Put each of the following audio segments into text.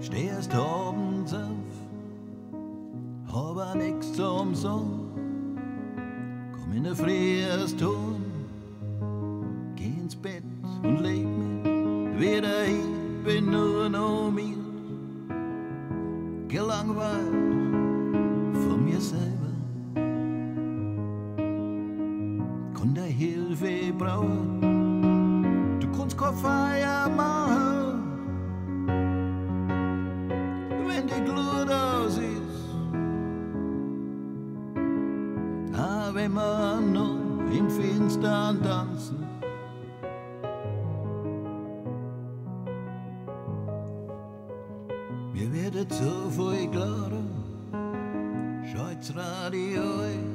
Stehst abends auf, hab nix zum Sagen. Komm in der Früh erst heim, geh ins Bett und leg mich wieder hin, bin nur noch mir, gelangweilt von mir selber. Kann der Hilfe brauchen, du kannst keine Feier machen, wenn die Glut aus ist. Ah, wenn wir noch im Finstern tanzen, mir wird so viel klarer, schaut's Radio ein,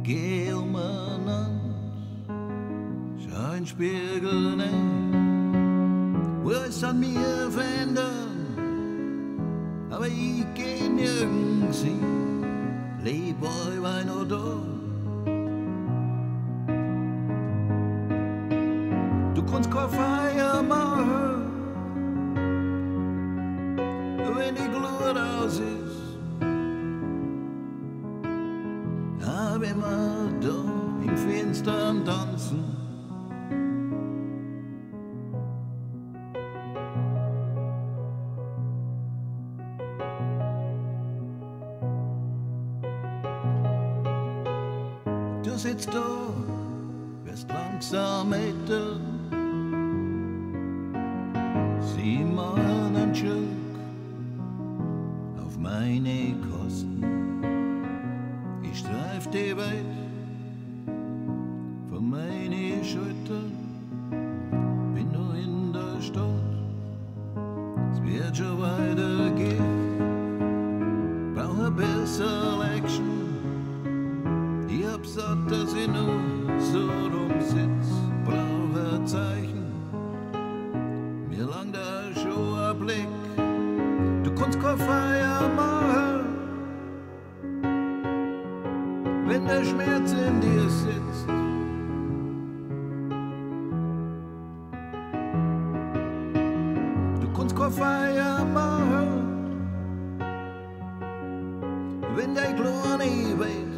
geh umeinander, schau in den Spiegel rein, wo es an mir verändert, aber ich geh nirgends hin, leb allweil noch da. Du kannst keine Feier machen, wenn die Glut aus ist. Ah, wenn wir da im Finstern tanzen, du sitzt da, wirst langsam älter, sieh mal einen Schluck auf meine Kosten. Ich streif die Welt von meine Schultern, bin nur in der Stadt, es wird schon weitergehen, brauch ein bisschen Action. Ich hab satt, dass ich nur so rumsitz, brauch ein Zeichen, mir langt da schon ein Blick, du kannst keine Feier machen, wenn der Schmerz in dir sitzt. Du kannst keine Feier machen, wenn der kleine Welt